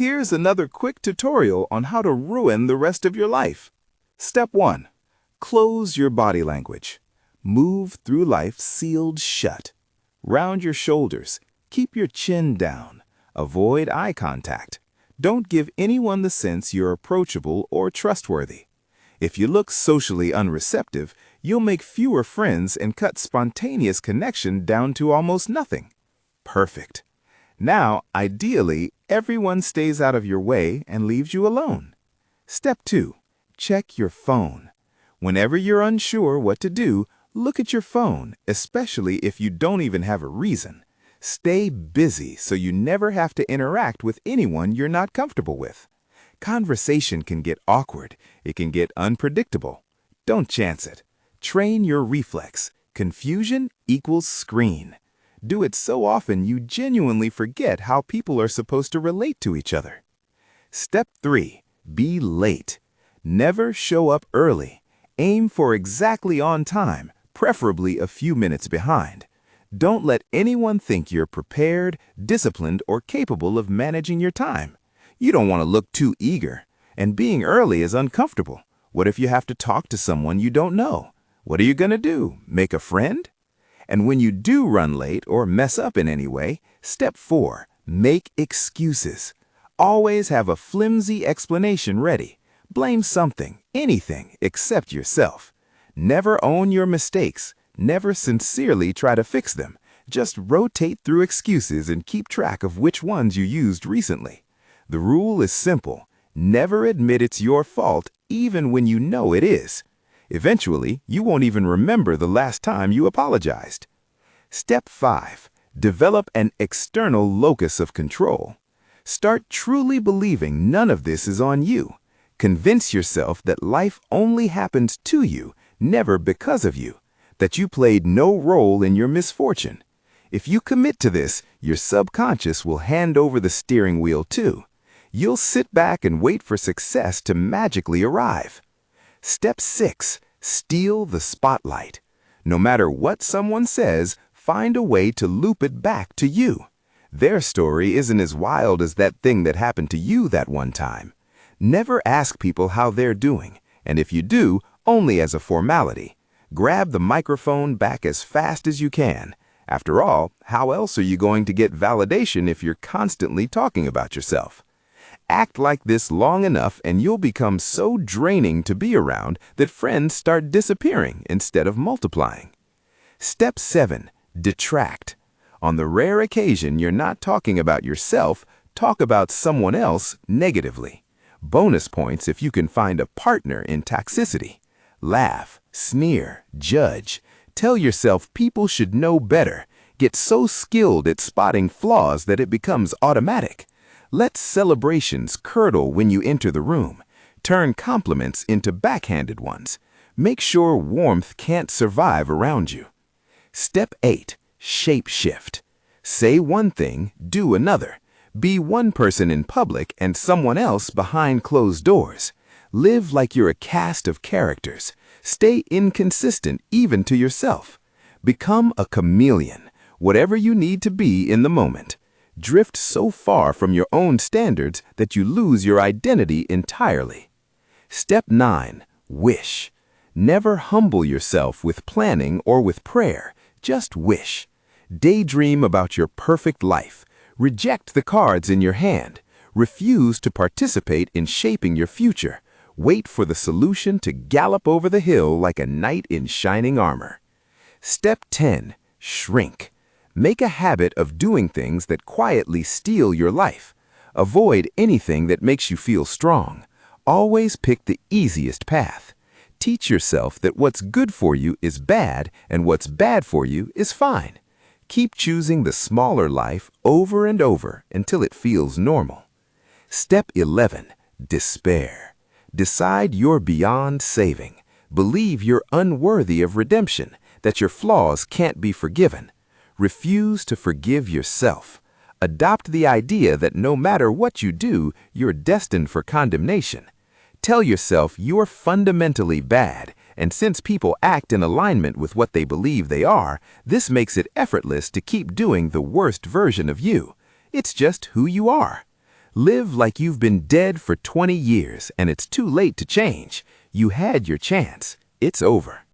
Here's another quick tutorial on how to ruin the rest of your life. Step 1. Close your body language. Move through life sealed shut. Round your shoulders. Keep your chin down. Avoid eye contact. Don't give anyone the sense you're approachable or trustworthy. If you look socially unreceptive, you'll make fewer friends and cut spontaneous connection down to almost nothing. Perfect. Now, ideally, everyone stays out of your way and leaves you alone. Step 2. Check your phone. Whenever you're unsure what to do, look at your phone, especially if you don't even have a reason. Stay busy so you never have to interact with anyone you're not comfortable with. Conversation can get awkward. It can get unpredictable. Don't chance it. Train your reflex. Confusion equals screen. Do it so often you genuinely forget how people are supposed to relate to each other. Step 3. Be late. Never show up early. Aim for exactly on time, preferably a few minutes behind. Don't let anyone think you're prepared, disciplined, or capable of managing your time. You don't want to look too eager, and being early is uncomfortable. What if you have to talk to someone you don't know? What are you going to do? Make a friend? And when you do run late or mess up in any way, step 4, make excuses. Always have a flimsy explanation ready. Blame something, anything, except yourself. Never own your mistakes. Never sincerely try to fix them. Just rotate through excuses and keep track of which ones you used recently. The rule is simple. Never admit it's your fault, even when you know it is. Eventually, you won't even remember the last time you apologized. Step 5. Develop an external locus of control. Start truly believing none of this is on you. Convince yourself that life only happens to you, never because of you. That you played no role in your misfortune. If you commit to this, your subconscious will hand over the steering wheel too. You'll sit back and wait for success to magically arrive. Step 6. Steal the spotlight. No matter what someone says, find a way to loop it back to you. Their story isn't as wild as that thing that happened to you that one time. Never ask people how they're doing, and if you do, only as a formality. Grab the microphone back as fast as you can. After all, how else are you going to get validation if you're constantly talking about yourself? Act like this long enough and you'll become so draining to be around that friends start disappearing instead of multiplying. Step 7. Detract. On the rare occasion you're not talking about yourself, talk about someone else negatively. Bonus points if you can find a partner in toxicity. Laugh, sneer, judge. Tell yourself people should know better. Get so skilled at spotting flaws that it becomes automatic. Let celebrations curdle when you enter the room. Turn compliments into backhanded ones. Make sure warmth can't survive around you. Step 8. Shape-shift. Say one thing, do another. Be one person in public and someone else behind closed doors. Live like you're a cast of characters. Stay inconsistent even to yourself. Become a chameleon, whatever you need to be in the moment. Drift so far from your own standards that you lose your identity entirely. Step 9. Wish. Never humble yourself with planning or with prayer. Just wish. Daydream about your perfect life. Reject the cards in your hand. Refuse to participate in shaping your future. Wait for the solution to gallop over the hill like a knight in shining armor. Step 10. Shrink. Make a habit of doing things that quietly steal your life. Avoid anything that makes you feel strong. Always pick the easiest path. Teach yourself that what's good for you is bad and what's bad for you is fine. Keep choosing the smaller life over and over until it feels normal. Step 11. Despair. Decide you're beyond saving. Believe you're unworthy of redemption, that your flaws can't be forgiven. Refuse to forgive yourself. Adopt the idea that no matter what you do, you're destined for condemnation. Tell yourself you're fundamentally bad, and since people act in alignment with what they believe they are, this makes it effortless to keep doing the worst version of you. It's just who you are. Live like you've been dead for 20 years and it's too late to change. You had your chance. It's over.